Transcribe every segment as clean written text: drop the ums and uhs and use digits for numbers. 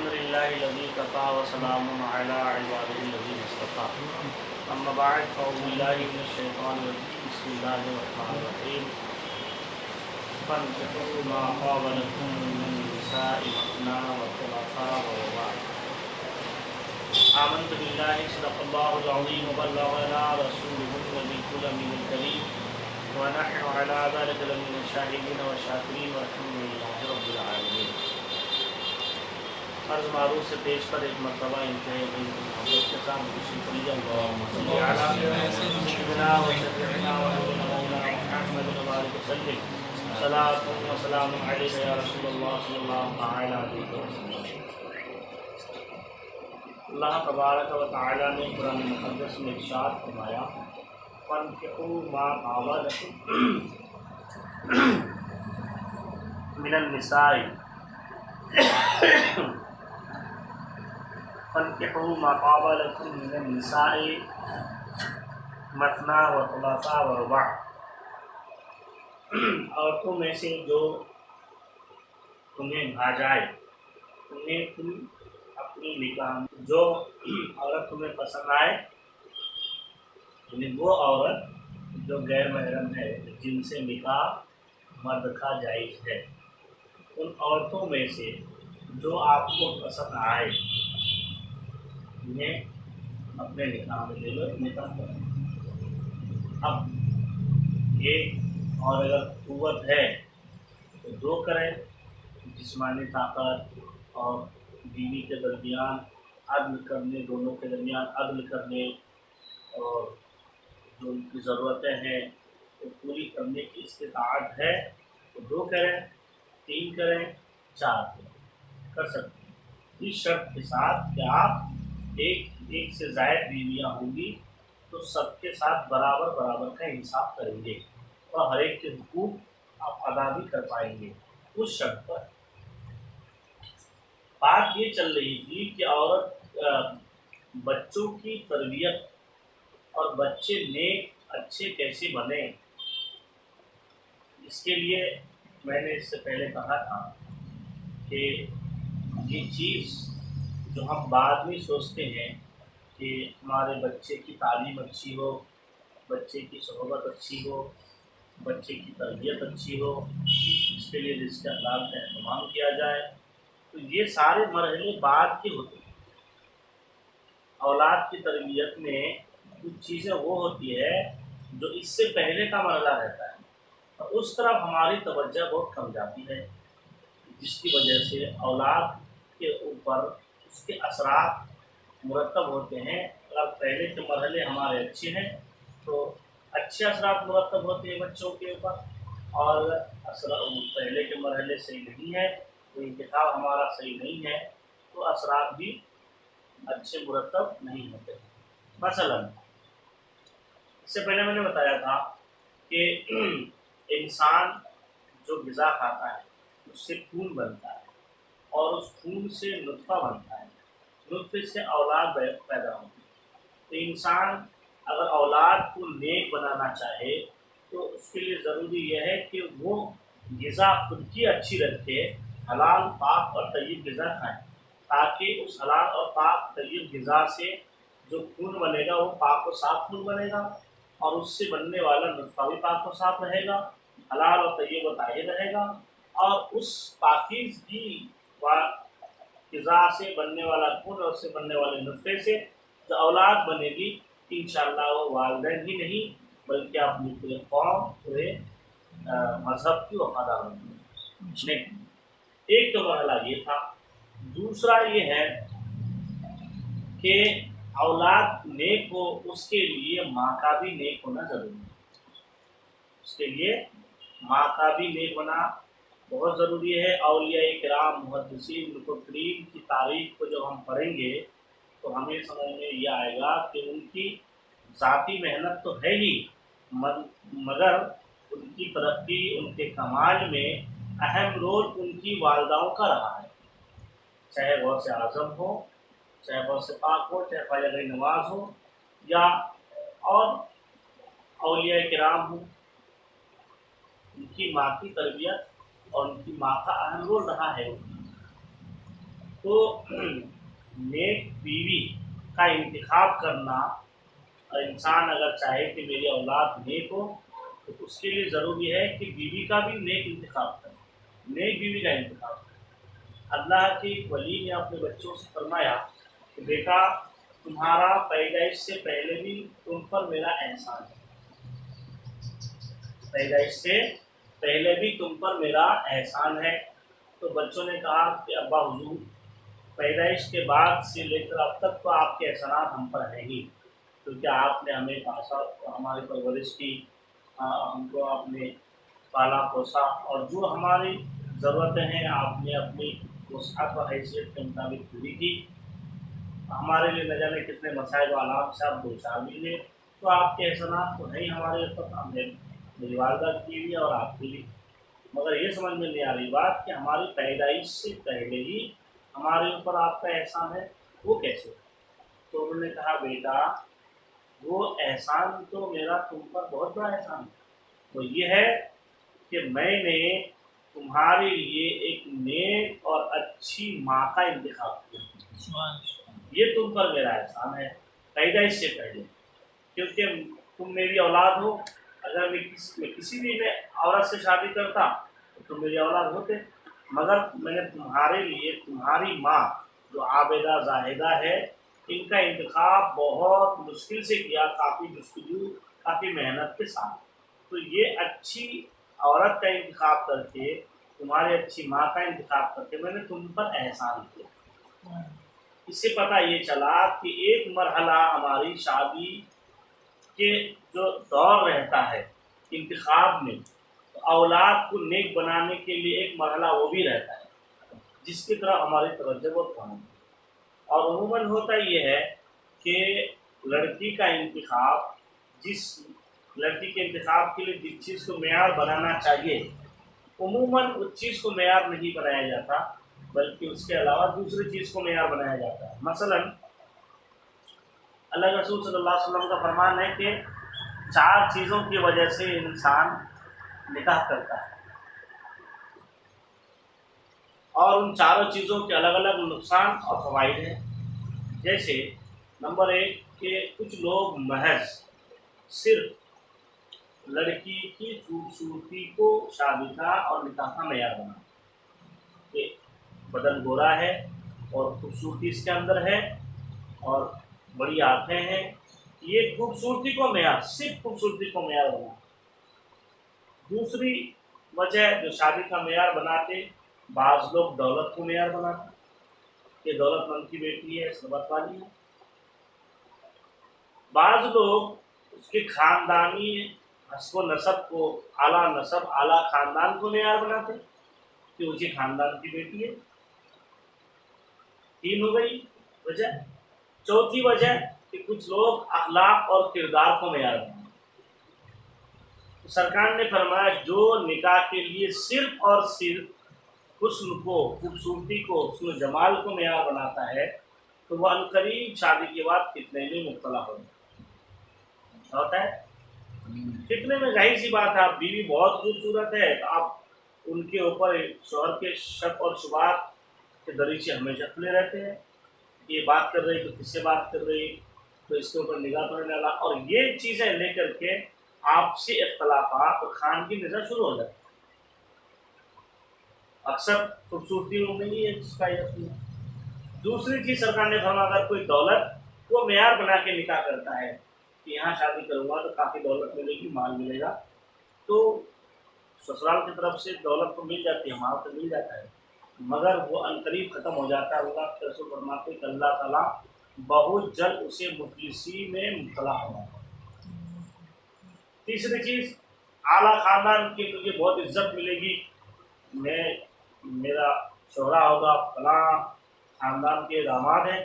الحمدللہ الذی کفا وسلام علی عبادہ الذین اصطفی اما بعد فاعوذ باللہ من الشیطان الرجیم بسم اللہ الرحمن الرحیم فانکحوا ما طاب لکم من النساء مثنی وثلاث ورباع آمنت باللہ صدق اللہ العظیم وبلغنا رسولہ النبی الامین الکریم ونحن علی ذلک لمن الشاہدین والشاکرین والحمد للہ رب العالمین۔ عرض معروف سے پیش پر ایک مرتبہ انتہائی محبت کے ساتھ تشریف لیجیے۔ اللہم صلی علی سیدنا و شفیعنا و مولانا محمد وبارک وسلم صلاۃ و سلام علیک یا رسول اللہ صلی اللہ تعالی علیہ وسلم۔ اللہ تبارک و تعالی نے قرآن مقدس میں ارشاد فرمایا فانکحوا ما طاب لکم من النساء فانکحوا ما طاب لکم من النساء مثنی وثلاث ورباع، عورتوں میں سے جو تمہیں بھا جائے انہیں تم اپنی نکاح، جو عورت تمہیں پسند آئے، یعنی وہ عورت جو غیر محرم ہے جن سے نکاح مرد کا جائز ہے، ان عورتوں میں سے جو آپ کو پسند آئے انہیں اپنے نکاح میں لے لو، نکاح کرو۔ اب ایک اور اگر قوت ہے تو دو کریں، جسمانی طاقت اور بیوی کے درمیان عدل کرنے، دونوں کے درمیان عدل کرنے اور جو ان کی ضرورتیں ہیں وہ پوری کرنے کی استطاعت ہے تو دو کریں، تین کریں، چار کریں، کر سکتے ہیں، اس شرط کے ساتھ کہ آپ ایک سے زائد بیویاں ہوں گی تو سب کے ساتھ برابر برابر کا انصاف کریں گے اور ہر ایک کے حقوق آپ ادا بھی کر پائیں گے۔ اس شرط پر بات یہ چل رہی تھی کہ عورت بچوں کی تربیت اور بچے نیک اچھے کیسے بنیں، اس کے لیے میں نے اس سے پہلے کہا تھا کہ یہ چیز جو ہم بعد میں سوچتے ہیں کہ ہمارے بچے کی تعلیم اچھی ہو، بچے کی صحبت اچھی ہو، بچے کی تربیت اچھی ہو، اس کے لیے رزق حلال کا اہتمام کیا جائے، تو یہ سارے مرحلے بعد کے ہوتے ہیں۔ اولاد کی تربیت میں کچھ چیزیں وہ ہوتی ہے جو اس سے پہلے کا مرحلہ رہتا ہے اور اس طرف ہماری توجہ بہت کم جاتی ہے، جس کی وجہ سے اولاد کے اوپر اس کے اثرات مرتب ہوتے ہیں۔ اگر پہلے کے مرحلے ہمارے اچھے ہیں تو اچھے اثرات مرتب ہوتے ہیں بچوں کے اوپر، اور پہلے کے مرحلے صحیح نہیں ہے تو انتخاب ہمارا صحیح نہیں ہے تو اثرات بھی اچھے مرتب نہیں ہوتے۔ مثلا اس سے پہلے میں نے بتایا تھا کہ انسان جو غذا کھاتا ہے اس سے خون بنتا ہے اور اس خون سے نطفہ بنتا ہے، نطفے سے اولاد پیدا ہوتی ہے۔ تو انسان اگر اولاد کو نیک بنانا چاہے تو اس کے لیے ضروری یہ ہے کہ وہ غذا خود کی اچھی رکھے، حلال پاک اور طیب غذا کھائیں، تاکہ اس حلال اور پاک طیب غذا سے جو خون بنے گا وہ پاک و صاف خون بنے گا اور اس سے بننے والا نطفہ بھی پاک و صاف رہے گا، حلال اور طیب و طاہر رہے گا، اور اس پاکیزگی غذا سے بننے والا خون اور اس سے بننے والے نطفے سے جو اولاد بنے گی انشاءاللہ وہ والدین ہی نہیں بلکہ اپنی پورے قوم، پورے مذہب کی وفادار ہوگی۔ ایک تو مرحلہ یہ تھا۔ دوسرا یہ ہے کہ اولاد نیک ہو اس کے لیے ماں کا بھی نیک ہونا ضروری ہے، اس کے لیے ماں کا بھی نیک ہونا بہت ضروری ہے۔ اولیاء کرام، محدثین، مفکرین کی تاریخ کو جب ہم پڑھیں گے تو ہمیں سمجھ میں یہ آئے گا کہ ان کی ذاتی محنت تو ہے ہی مگر ان کی ترقی، ان کے کمال میں اہم رول ان کی والداؤں کا رہا ہے، چاہے غوث اعظم ہو، چاہے غوث پاک ہو، چاہے خواجہ غریب نواز ہو یا اور اولیاء کرام ہوں، ان کی ماں کی تربیت اور ان کی ماں کا اہم رول رہا ہے۔ تو نیک بیوی کا انتخاب کرنا، انسان اگر چاہے کہ میری اولاد نیک ہو تو اس کے لیے ضروری ہے کہ بیوی کا بھی نیک انتخاب کرے، نیک بیوی کا انتخاب کرے۔ اللہ کے ایک ولی نے اپنے بچوں سے فرمایا کہ بیٹا، تمہارا پیدائش سے پہلے بھی تم پر میرا احسان ہے، پیدائش سے پہلے بھی تم پر میرا احسان ہے۔ تو بچوں نے کہا کہ ابا حضور، پیدائش کے بعد سے لے کر اب تک تو آپ کے احسانات ہم پر ہیں ہی، کیونکہ آپ نے ہمیں پاسا، ہماری پرورش کی، ہم کو آپ نے پالا پوسا، اور جو ہماری ضرورتیں ہیں آپ نے اپنی وسعت و حیثیت کے مطابق پوری کی۔ ہمارے لیے نہ جانے کتنے مسائل و آلات سے آپ دو چار بھی لیں، تو آپ کے احسانات تو ہیں ہمارے اوپر، ہم نے میری والدہ کی بھی اور آپ کی بھی۔ مگر یہ سمجھ میں نہیں آ رہی بات کہ ہماری پیدائش سے پہلے ہی ہمارے اوپر آپ کا احسان ہے، وہ کیسے؟ تو انہوں نے کہا بیٹا، وہ احسان تو میرا تم پر بہت بڑا احسان ہے، وہ یہ ہے کہ میں نے تمہارے لیے ایک نیک اور اچھی ماں کا انتخاب کیا، یہ تم پر میرا احسان ہے پیدائش سے پہلے، کیونکہ تم میری اولاد ہو۔ اگر میں کسی بھی میں عورت سے شادی کرتا تو تم میری اولاد ہوتے، مگر میں نے تمہارے لیے تمہاری ماں جو عابدہ زاہدہ ہے، ان کا انتخاب بہت مشکل سے کیا، کافی جستجو، کافی محنت کے ساتھ۔ تو یہ اچھی عورت کا انتخاب کر کے، تمہاری اچھی ماں کا انتخاب کر کے میں نے تم پر احسان کیا۔ اس سے پتہ یہ چلا کہ ایک مرحلہ ہماری شادی کے جو دور رہتا ہے انتخاب میں، تو اولاد کو نیک بنانے کے لیے ایک مرحلہ وہ بھی رہتا ہے جس کی طرف ہماری توجہ بہت کم ہے۔ اور عموماً ہوتا یہ ہے کہ لڑکی کا انتخاب، جس لڑکی کے انتخاب کے لیے جس چیز کو معیار بنانا چاہیے، عموماً اس چیز کو معیار نہیں بنایا جاتا، بلکہ اس کے علاوہ دوسری چیز کو معیار بنایا جاتا ہے۔ مثلاً اللہ کے رسول صلی اللہ علیہ وسلم کا فرمان ہے کہ 4 چیزوں کی وجہ سے انسان نکاح کرتا ہے، اور ان چاروں چیزوں کے الگ الگ نقصان اور فوائد ہیں۔ جیسے نمبر 1 کہ کچھ لوگ محض صرف لڑکی کی خوبصورتی کو شادی کا اور نکاح کا معیار بنا، کہ بدن گورا ہے اور خوبصورتی اس کے اندر ہے اور بڑی آنکھیں ہیں، یہ خوبصورتی کو معیار، صرف خوبصورتی کو معیار بنا۔ دوسری وجہ جو شادی کا معیار بناتے، بعض لوگ دولت کو معیار بناتے کہ دولت مند کی بیٹی ہے، ثروت والی ہے۔ بعض لوگ اس کے خاندانی حسب و نسب کو، اعلیٰ نسب، اعلیٰ خاندان کو معیار بناتے کہ اسی خاندان کی بیٹی ہے۔ 3 ہو گئی وجہ۔ چوتھی وجہ کہ کچھ لوگ اخلاق اور کردار کو معیار بناتے۔ سرکار نے فرمایا جو نکاح کے لیے صرف اور صرف حسن کو، خوبصورتی کو، حسن و جمال کو معیار بناتا ہے تو وہ عنقریب شادی کے بعد فتنے میں مبتلا ہوتا ہے۔ فتنے میں ظاہر سی بات ہے، آپ بیوی بہت خوبصورت ہے تو آپ ان کے اوپر شوہر کے شک اور شبہات کے دریچے ہمیشہ کھلے رہتے ہیں، یہ بات کر رہی تو کس سے بات کر رہی، تو اس کے اوپر نگاہ تو نہیں ڈالا، اور یہ چیزیں لے کر کے آپسی اختلافات اور خانگی نظر شروع ہو جاتی ہے۔ اکثر خوبصورتی میں نہیں ہے جس کا یہ۔ دوسری چیز سرکار نے فرمایا اگر کوئی دولت کو معیار بنا کے نکاح کرتا ہے کہ یہاں شادی کروں گا تو کافی دولت ملے گی، مال ملے گا، تو سسرال کی طرف سے دولت تو مل جاتی ہے، مال تو مل جاتا ہے، مگر وہ عنقریب ختم ہو جاتا ہے۔ اللہ کے رسول فرماتے ہیں کہ اللہ تعالیٰ بہت جلد اسے مفلسی میں مبتلا ہوگا۔ تیسری چیز، اعلیٰ خاندان کی مجھے بہت عزت ملے گی، میرا شوہرا ہوگا فلاں خاندان کے داماد ہیں،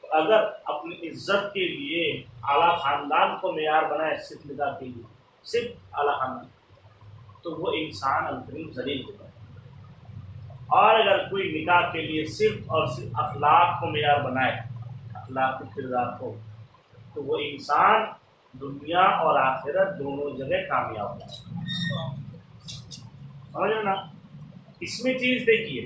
تو اگر اپنی عزت کے لیے اعلیٰ خاندان کو معیار بنائے صرف نکاح کے لیے، صرف اعلیٰ خاندان، تو وہ انسان عنقریب ذلیل ہوگا۔ اور اگر کوئی نکاح کے لیے صرف اور صرف اخلاق کو معیار بنائے، اخلاق کے کردار کو، تو وہ انسان دنیا اور آخرت دونوں جگہ کامیاب ہوگا۔ سمجھ نا؟ اس میں چیز دیکھیے،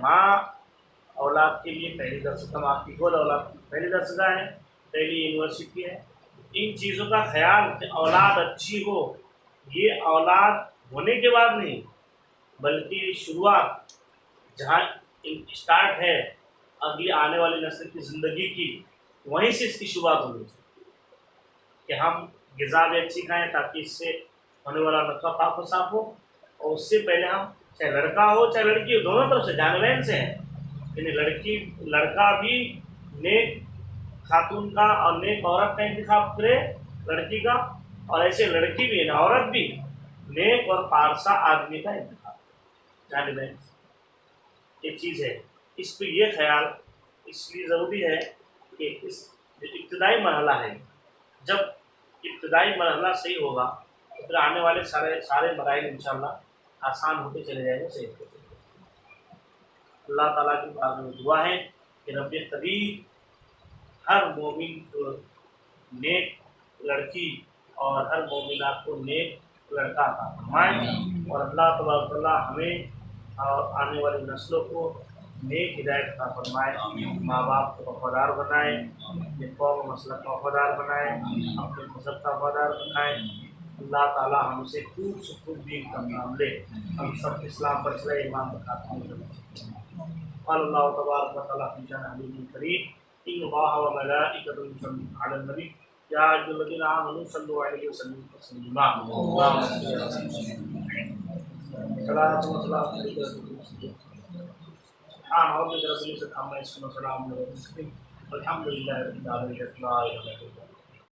ماں اولاد کے لیے پہلی درسگاہ، ماں کی گود اولاد کی پہلی درسگاہ ہے، پہلی یونیورسٹی ہے۔ ان چیزوں کا خیال کہ اولاد اچھی ہو، یہ اولاد ہونے کے بعد نہیں، بلکہ شروعات جہاں اسٹارٹ ہے اگلی آنے والی نسل کی زندگی کی، وہیں سے اس کی شروعات ہونی چاہیے کہ ہم غذا بھی اچھی کھائیں تاکہ اس سے ہونے والا نطفہ پاک و صاف ہو، اور اس سے پہلے ہم چاہے لڑکا ہو چاہے لڑکی ہو، دونوں طرف سے جانبین سے ہیں، یعنی لڑکا بھی نیک خاتون کا اور نیک عورت کا انتخاب کرے لڑکی کا، اور ایسے لڑکی بھی یعنی عورت بھی نیک اور پارسا آدمی کا انتخاب جانبین سے۔ یہ چیز ہے، اس پہ یہ خیال اس لیے ضروری ہے کہ اس جو ابتدائی مرحلہ ہے، جب ابتدائی مرحلہ صحیح ہوگا تو پھر آنے والے سارے مراحل انشاءاللہ آسان ہوتے چلے جائیں گے، صحیح ہوتے چلے جائیں گے۔ اللہ تعالیٰ کی بارگاہ میں دعا ہے کہ رب قریب ہر مومن کو نیک لڑکی اور ہر مومنہ کو نیک لڑکا عطا فرمائے، اور اللہ تبارک و تعالیٰ ہمیں اور آنے والی نسلوں کو نیک ہدایت عطا فرمائے، ماں باپ کو وفادار بنائے، اپنے قوم و مسلک کا وفادار بنائے، اپنے مذہب کا وفادار بنائے۔ اللہ تعالیٰ ہم سے خوب سے خوب دین کا کام لے، ہم سب اسلام پر چلے، ایمان پر خاتمہ کرے۔ قال اللہ تبارک و تعالیٰ فی شأن نبیہ الکریم ان اللہ و ملائکتہ یصلون علی النبی یا ایھا الذین آمنوا صلوا علیہ وسلموا تسلیما۔ اللہم صل علی سیدنا صلاۃ و سلام علیک یا رسول اللہ۔ سبحان ربک رب العزۃ عما یصفون وسلام علی المرسلین والحمد للہ رب العالمین۔ لا الہ الا اللہ۔